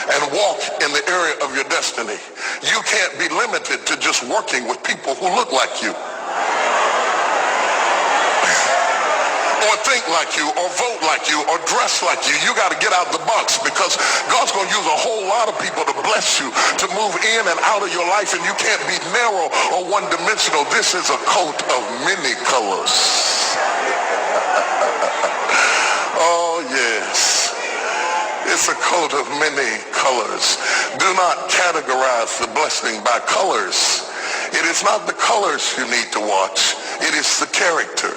and walk in the area of your destiny, you can't be limited to just working with people who look like you, or think like you, or vote like you, or dress like you. You got to get out the box, because God's going to use a whole lot of people to bless you, to move in and out of your life, and you can't be narrow or one-dimensional. This is a coat of many colors. Oh, yes. It's a coat of many colors. Do not categorize the blessing by colors. It is not the colors you need to watch. It is the character.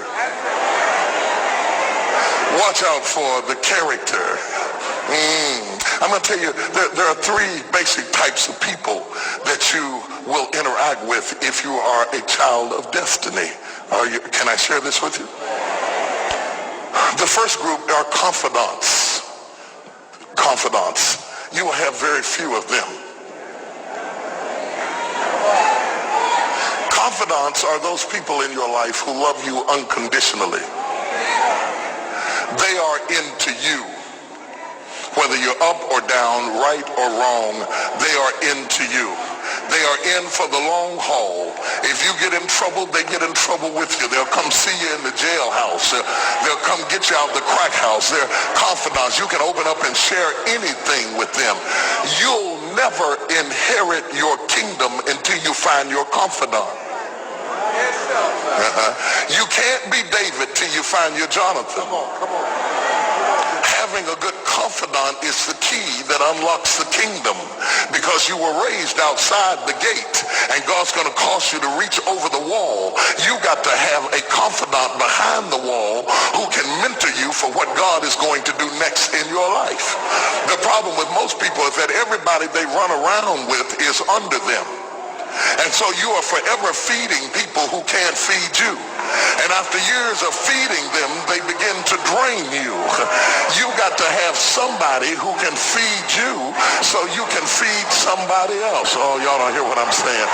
Watch out for the character. I'm going to tell you, there are three basic types of people that you will interact with if you are a child of destiny. Can I share this with you? The first group are confidants. Confidants. You will have very few of them. Confidants are those people in your life who love you unconditionally. They are into you. Whether you're up or down, right or wrong, they are into you. They are in for the long haul. If you get in trouble, they get in trouble with you. They'll come see you in the jailhouse. They'll come get you out of the crack house. They're confidants. You can open up and share anything with them. You'll never inherit your kingdom until you find your confidant. You can't be David till you find your Jonathan. Come on. Having a good confidant is the key that unlocks the kingdom, because you were raised outside the gate and God's going to cause you to reach over the wall. You got to have a confidant behind the wall who can mentor you for what God is going to do next in your life. The problem with most people is that everybody they run around with is under them. And so you are forever feeding people who can't feed you. And after years of feeding them, they begin to drain you. You got to have somebody who can feed you so you can feed somebody else. Oh, y'all don't hear what I'm saying.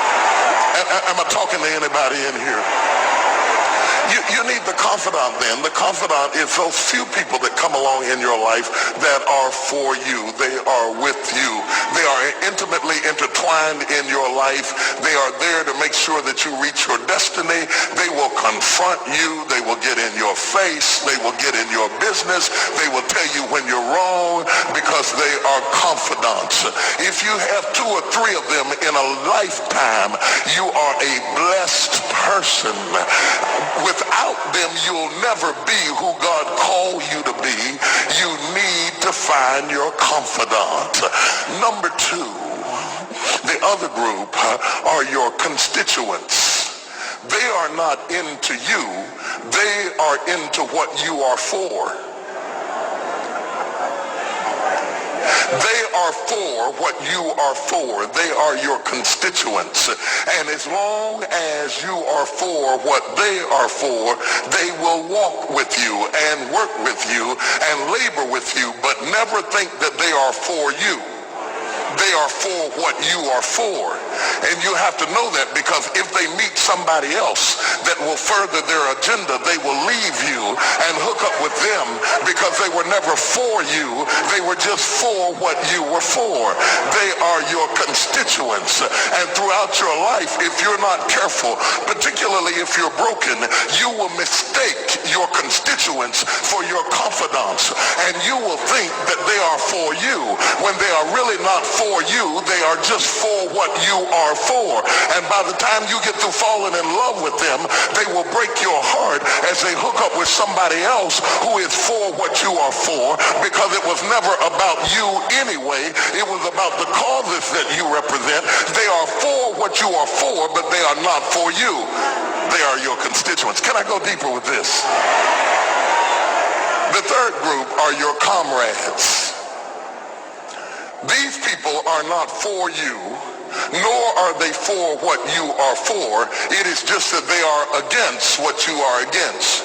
Am I talking to anybody in here? You need the confidant then. The confidant is those few people that come along in your life that are for you. They are with you. They are intimately intertwined in your life. They are there to make sure that you reach your destiny. They will confront you. They will get in your face. They will get in your business. They will tell you when you're wrong, because they are confidants. If you have two or three of them in a lifetime, you are a blessed person. Without them, you'll never be who God called you to be. You need to find your confidant. Number two, the other group are your constituents. They are not into you. They are into what you are for. They are for what you are for. They are your constituents. And as long as you are for what they are for, they will walk with you and work with you and labor with you, but never think that they are for you. They are for what you are for. And you have to know that, because if they meet somebody else that will further their agenda, they will leave you and hook up with them, because they were never for you. They were just for what you were for. They are your constituents. And throughout your life, if you're not careful, particularly if you're broken, you will mistake your constituents for your confidants. And you will think that they are for you when they are really not for you. They are just for what you are for. And by the time you get through falling in love with them, they will break your heart as they hook up with somebody else who is for what you are for, because it was never about you anyway. It was about the causes that you represent. They are for what you are for, but they are not for you. They are your constituents. Can I go deeper with this? The third group are your comrades. These people are not for you, nor are they for what you are for. It is just that they are against what you are against.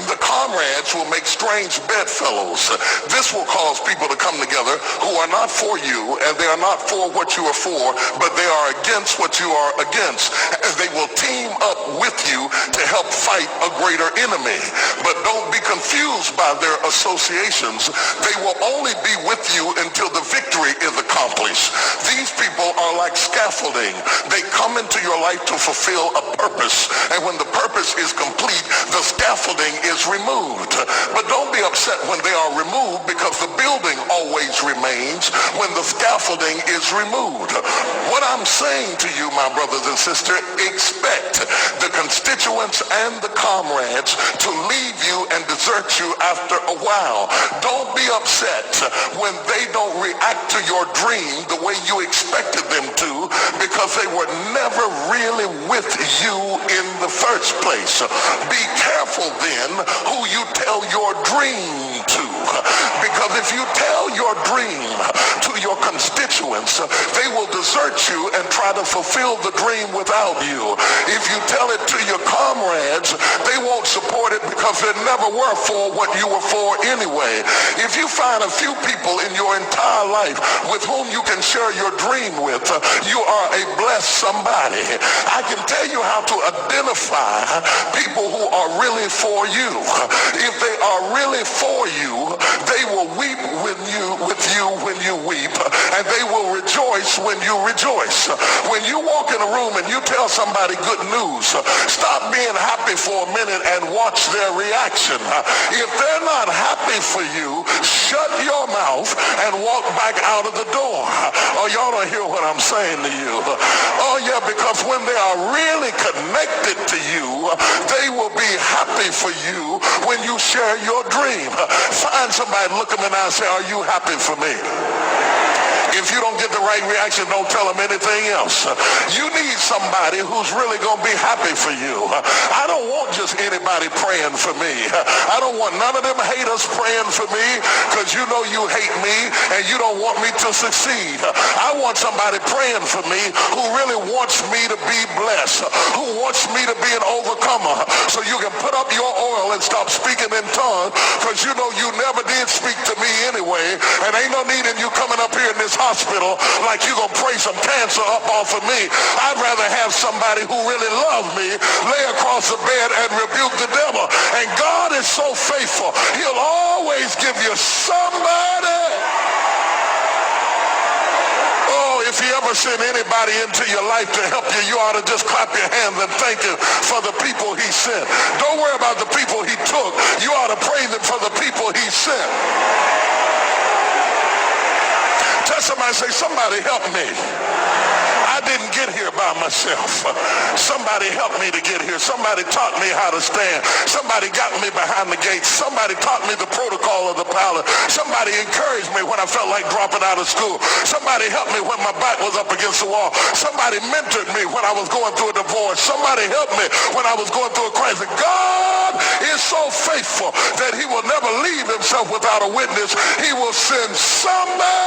The comrades will make strange bedfellows. This will cause people to come together who are not for you, and they are not for what you are for, but they are against what you are against. And they will team up with you to help fight a greater enemy. But don't be confused by their associations. They will only be with you until the victory is accomplished. These people are like scaffolding. They come into your life to fulfill a purpose, and when the purpose is complete, the scaffolding is removed. But don't be upset when they are removed, because the building always remains when the scaffolding is removed. What I'm saying to you, my brothers and sisters, expect the constituents and the comrades to leave you and desert you after a while. Don't be upset when they don't react to your dream the way you expected them to, because they were never really with you in the first place. Be careful then who you tell your dream to, because if you tell your dream to your constituents, they will desert you and try to fulfill the dream without you. If you tell it to your comrades, they won't support it because they never were for what you were for anyway. If you find a few people in your entire life with whom you can share your dream with, you are a blessed somebody. I can tell you how to identify people who are really for you. If they are really for you, they will weep with you when you weep, and they will rejoice when you rejoice. When you walk in a room and you tell somebody good news, stop being happy for a minute and watch their reaction. If they're not happy for you, shut your mouth and walk back out of the door. Oh, y'all don't hear what I'm saying to you. Oh yeah, because when they are really connected to you, they will be happy for you when you share your dream. Find somebody, look them in the eye and say, are you happy for me? If you don't get the right reaction, don't tell them anything else. You need somebody who's really going to be happy for you. I don't want just anybody praying for me. I don't want none of them haters praying for me, because you know you hate me and you don't want me to succeed. I want somebody praying for me who really wants me to be blessed, who wants me to be an overcomer, so you can put up your oil and stop speaking in tongues, because you know you never did speak to me anyway, and ain't no need in you coming up here in this hospital like you gonna pray some cancer up off of me. I'd rather have somebody who really loves me lay across the bed and rebuke the devil. And God is so faithful, he'll always give you somebody. Oh, if he ever sent anybody into your life to help you, you ought to just clap your hands and thank him for the people he sent. Don't worry about the people he took. You ought to praise him for the people he sent. Tell somebody, say, somebody help me. I didn't get here by myself. Somebody helped me to get here. Somebody taught me how to stand. Somebody got me behind the gates. Somebody taught me the protocol of the palace. Somebody encouraged me when I felt like dropping out of school. Somebody helped me when my back was up against the wall. Somebody mentored me when I was going through a divorce. Somebody helped me when I was going through a crisis. God is so faithful that he will never leave himself without a witness. He will send somebody.